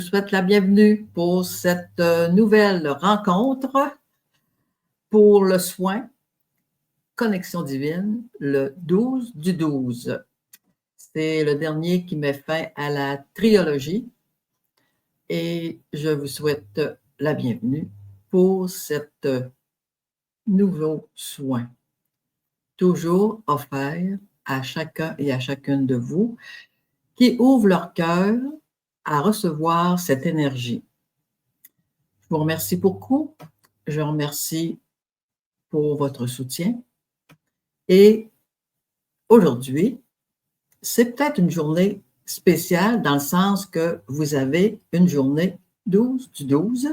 Je vous souhaite la bienvenue pour cette nouvelle rencontre pour le soin Connexion divine, le 12 du 12. C'est le dernier qui met fin à la trilogie et je vous souhaite la bienvenue pour cet nouveau soin, toujours offert à chacun et à chacune de vous qui ouvrent leur cœur à recevoir cette énergie. Je vous remercie beaucoup. Je remercie pour votre soutien. Et aujourd'hui, c'est peut-être une journée spéciale dans le sens que vous avez une journée 12 du 12.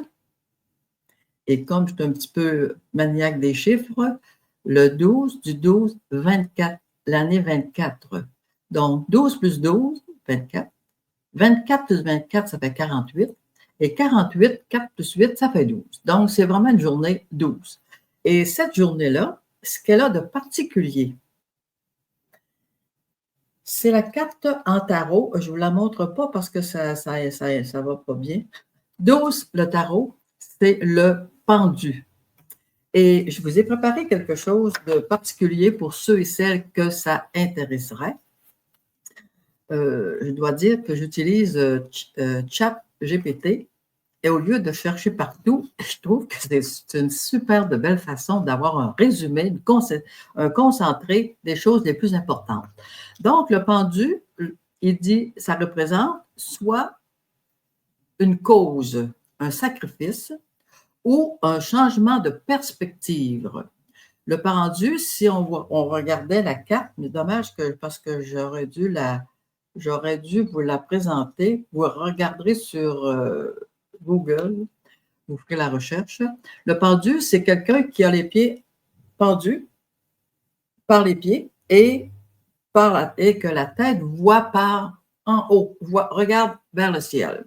Et comme je suis un petit peu maniaque des chiffres, le 12 du 12, 24, l'année 24. Donc, 12 plus 12, 24. 24 plus 24, ça fait 48. Et 48, 4 plus 8, ça fait 12. Donc, c'est vraiment une journée 12. Et cette journée-là, ce qu'elle a de particulier, c'est la carte en tarot. Je ne vous la montre pas parce que ça va pas bien. 12, le tarot, c'est le pendu. Et je vous ai préparé quelque chose de particulier pour ceux et celles que ça intéresserait. Je dois dire que j'utilise ChatGPT et au lieu de chercher partout, je trouve que c'est une super de belle façon d'avoir un résumé, un concentré des choses les plus importantes. Donc, le pendu, il dit, ça représente soit une cause, un sacrifice ou un changement de perspective. Le pendu, si on regardait la carte, mais dommage parce que j'aurais dû vous la présenter. Vous regarderez sur Google, vous ferez la recherche. Le pendu, c'est quelqu'un qui a les pieds pendus par les pieds et que la tête voit par en haut, regarde vers le ciel.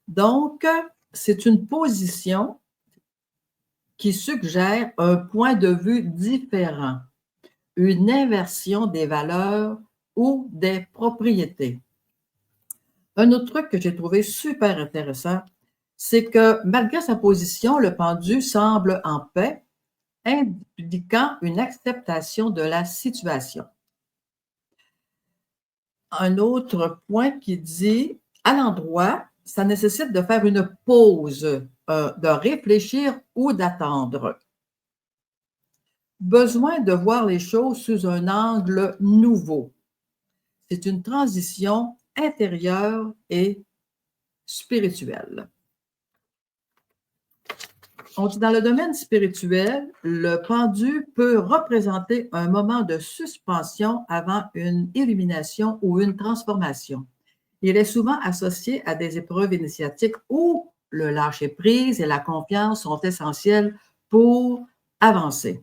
Donc, c'est une position qui suggère un point de vue différent, une inversion des valeurs ou des propriétés. Un autre truc que j'ai trouvé super intéressant, c'est que malgré sa position, le pendu semble en paix, indiquant une acceptation de la situation. Un autre point qui dit, à l'endroit, ça nécessite de faire une pause, de réfléchir ou d'attendre. Besoin de voir les choses sous un angle nouveau. C'est une transition intérieure et spirituelle. On dit dans le domaine spirituel, le pendu peut représenter un moment de suspension avant une illumination ou une transformation. Il est souvent associé à des épreuves initiatiques où le lâcher-prise et la confiance sont essentiels pour avancer.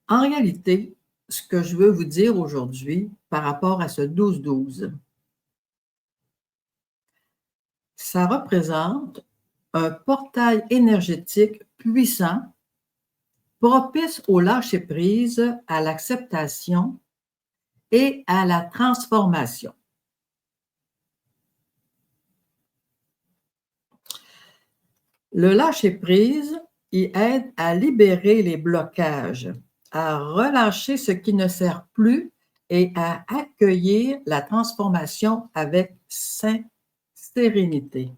En réalité, ce que je veux vous dire aujourd'hui par rapport à ce 12-12, ça représente un portail énergétique puissant, propice au lâcher-prise, à l'acceptation et à la transformation. Le lâcher-prise, il aide à libérer les blocages, à relâcher ce qui ne sert plus et à accueillir la transformation avec sérénité.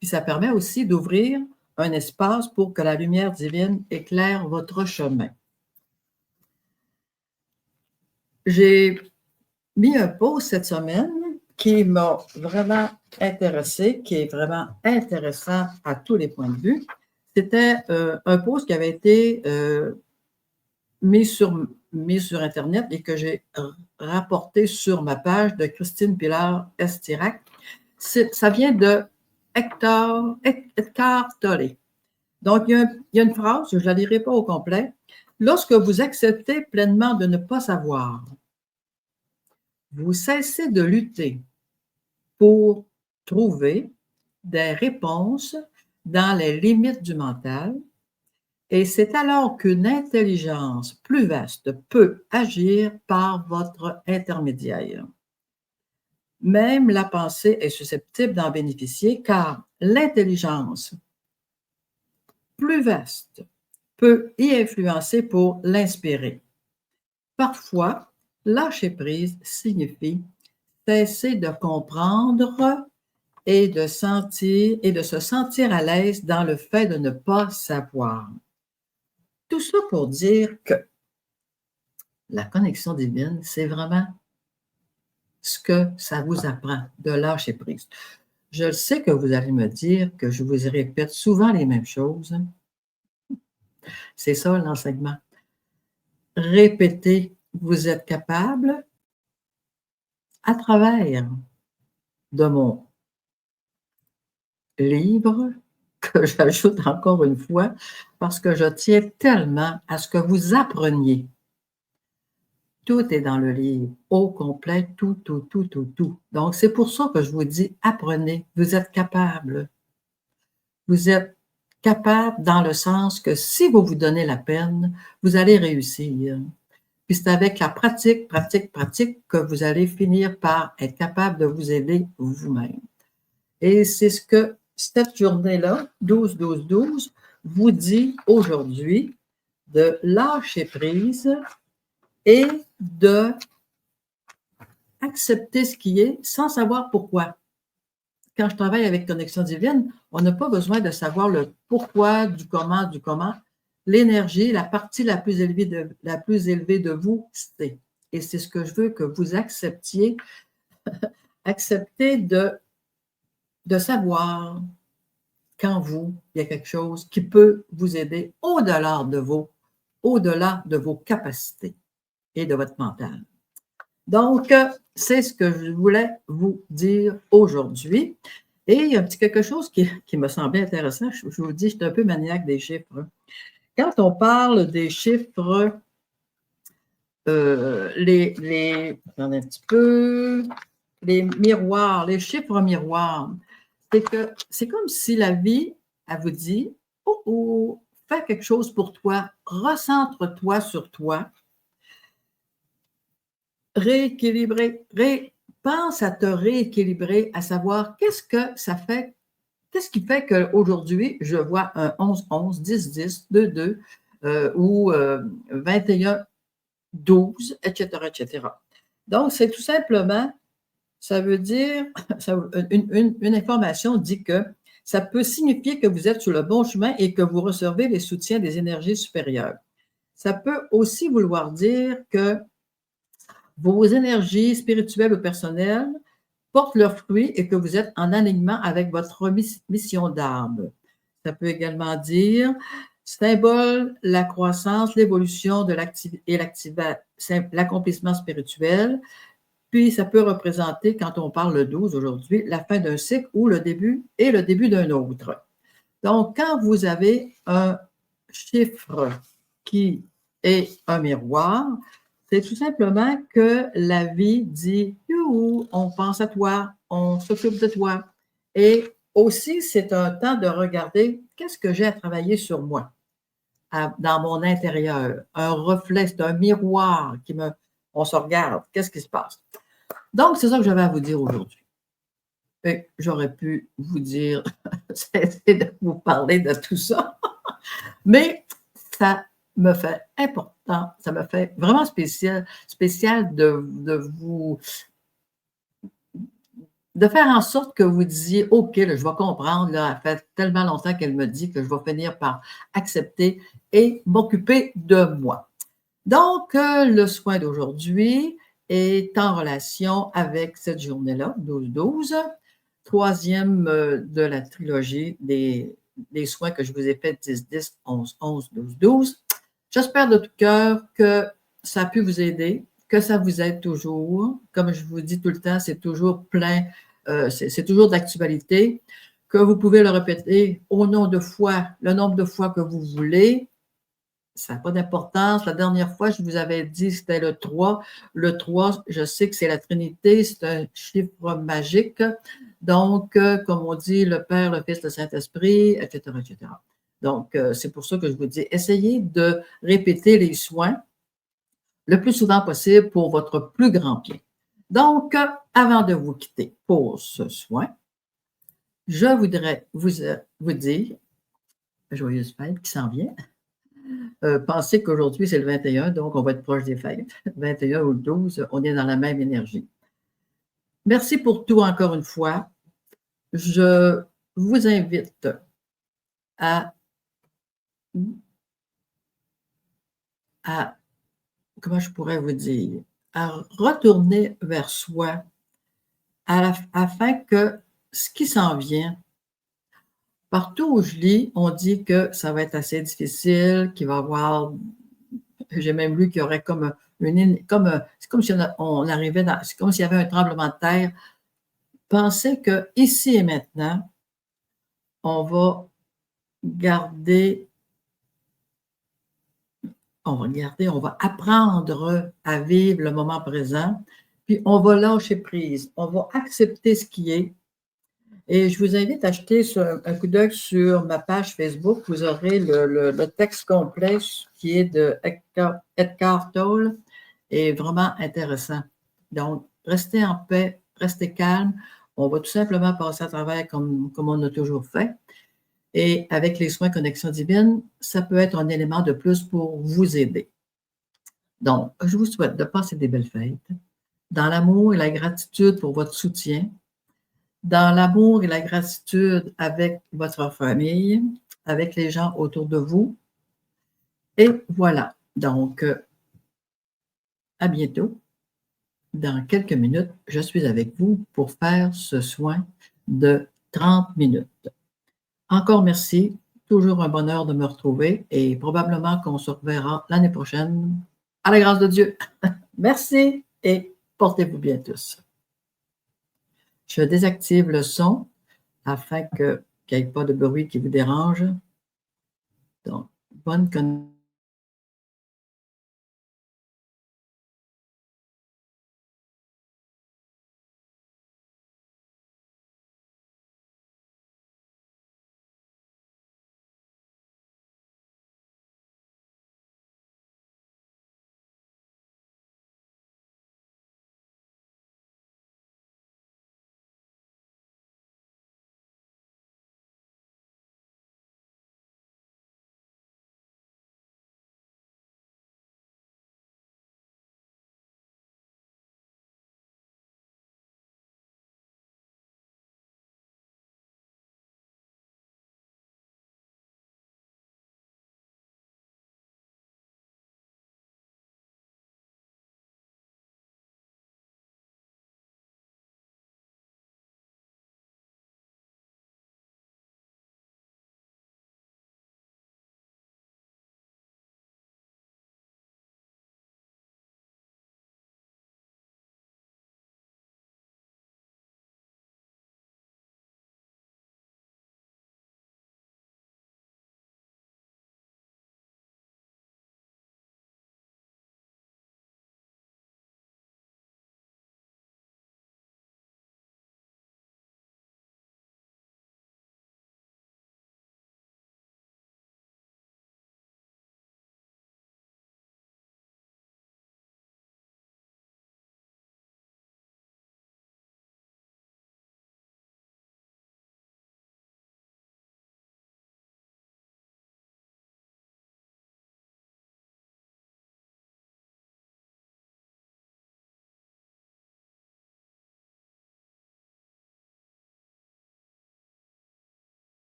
Puis ça permet aussi d'ouvrir un espace pour que la lumière divine éclaire votre chemin. J'ai mis un post cette semaine qui m'a vraiment intéressé, qui est vraiment intéressant à tous les points de vue. C'était un post qui avait été mis sur Internet et que j'ai rapporté sur ma page de Christine Pilar Estirac. Ça vient de Eckhart Tolle. Donc, il y a une phrase, je ne la lirai pas au complet. Lorsque vous acceptez pleinement de ne pas savoir, vous cessez de lutter pour trouver des réponses dans les limites du mental et c'est alors qu'une intelligence plus vaste peut agir par votre intermédiaire. Même la pensée est susceptible d'en bénéficier car l'intelligence plus vaste peut y influencer pour l'inspirer. Parfois, lâcher prise signifie cesser de comprendre et de se sentir à l'aise dans le fait de ne pas savoir. Tout ça pour dire que la connexion divine, c'est vraiment ce que ça vous apprend de lâcher prise. Je sais que vous allez me dire que je vous répète souvent les mêmes choses. C'est ça l'enseignement. Répétez, vous êtes capable à travers de mon livre que j'ajoute encore une fois parce que je tiens tellement à ce que vous appreniez. Tout est dans le livre, au complet, tout, tout, tout, tout, tout. Donc, c'est pour ça que je vous dis, apprenez, vous êtes capable. Vous êtes capable dans le sens que si vous vous donnez la peine, vous allez réussir. Puis c'est avec la pratique, pratique, pratique que vous allez finir par être capable de vous aider vous-même. Et c'est ce que cette journée-là, 12-12-12, vous dit aujourd'hui de lâcher prise et de accepter ce qui est sans savoir pourquoi. Quand je travaille avec Connexion Divine, on n'a pas besoin de savoir le pourquoi, du comment. L'énergie, la partie la plus élevée de vous, c'est. Et c'est ce que je veux que vous acceptiez. Acceptez de savoir qu'en vous, il y a quelque chose qui peut vous aider au-delà de vos capacités et de votre mental. Donc, c'est ce que je voulais vous dire aujourd'hui. Et il y a un petit quelque chose qui me semblait intéressant. Je vous dis, je suis un peu maniaque des chiffres. Quand on parle des chiffres, attendez un petit peu, les miroirs, les chiffres miroirs, c'est que c'est comme si la vie, elle vous dit, oh, oh, fais quelque chose pour toi, recentre-toi sur toi, rééquilibrer, pense à te rééquilibrer, à savoir qu'est-ce qui fait qu'aujourd'hui, je vois un 11-11, 10-10, 2-2 ou 21-12, etc., etc. Donc, c'est tout simplement, ça veut dire, une information dit que ça peut signifier que vous êtes sur le bon chemin et que vous recevez les soutiens des énergies supérieures. Ça peut aussi vouloir dire que vos énergies spirituelles ou personnelles portent leurs fruits et que vous êtes en alignement avec votre mission d'âme. Ça peut également dire symbole la croissance, l'évolution et l'accomplissement spirituel. Puis ça peut représenter, quand on parle le 12 aujourd'hui, la fin d'un cycle ou le début d'un autre. Donc, quand vous avez un chiffre qui est un miroir, c'est tout simplement que la vie dit « Youhou, on pense à toi, on s'occupe de toi ». Et aussi, c'est un temps de regarder qu'est-ce que j'ai à travailler sur moi, dans mon intérieur. Un reflet, c'est un miroir on se regarde, qu'est-ce qui se passe. Donc, c'est ça que j'avais à vous dire aujourd'hui. Et j'aurais pu vous dire, cesser de vous parler de tout ça, mais ça me fait important, ça me fait vraiment spécial de faire en sorte que vous disiez, OK, là, je vais comprendre, là, ça fait tellement longtemps qu'elle me dit que je vais finir par accepter et m'occuper de moi. Donc, le soin d'aujourd'hui est en relation avec cette journée-là, 12-12, troisième de la trilogie des soins que je vous ai fait 10-10, 11-11, 12-12. J'espère de tout cœur que ça a pu vous aider, que ça vous aide toujours. Comme je vous dis tout le temps, c'est toujours plein, c'est toujours d'actualité, que vous pouvez le répéter le nombre de fois que vous voulez. Ça n'a pas d'importance. La dernière fois, je vous avais dit que c'était le 3. Le 3, je sais que c'est la Trinité, c'est un chiffre magique. Donc, comme on dit, le Père, le Fils, le Saint-Esprit, etc., etc. Donc, c'est pour ça que je vous dis, essayez de répéter les soins le plus souvent possible pour votre plus grand bien. Donc, avant de vous quitter pour ce soin, je voudrais vous dire, joyeuse fête qui s'en vient. Pensez qu'aujourd'hui, c'est le 21, donc on va être proche des fêtes. 21 ou le 12, on est dans la même énergie. Merci pour tout encore une fois. Je vous invite à comment je pourrais vous dire, à retourner vers soi afin que ce qui s'en vient, partout où je lis, on dit que ça va être assez difficile, qu'il va y avoir, j'ai même lu qu'il y aurait comme c'est comme si on arrivait c'est comme s'il y avait un tremblement de terre. Pensez que ici et maintenant, on va garder, on va apprendre à vivre le moment présent, puis on va lâcher prise, on va accepter ce qui est. Et je vous invite à jeter un coup d'œil sur ma page Facebook. Vous aurez le texte complet qui est de Eckhart Tolle et vraiment intéressant. Donc, restez en paix, restez calme. On va tout simplement passer à travers comme on a toujours fait. Et avec les soins Connexion Divine, ça peut être un élément de plus pour vous aider. Donc, je vous souhaite de passer des belles fêtes, dans l'amour et la gratitude pour votre soutien, dans l'amour et la gratitude avec votre famille, avec les gens autour de vous. Et voilà. Donc, à bientôt. Dans quelques minutes, je suis avec vous pour faire ce soin de 30 minutes. Encore merci. Toujours un bonheur de me retrouver et probablement qu'on se reverra l'année prochaine. À la grâce de Dieu. Merci et portez-vous bien tous. Je désactive le son afin qu'il n'y ait pas de bruit qui vous dérange. Donc, bonne connexion.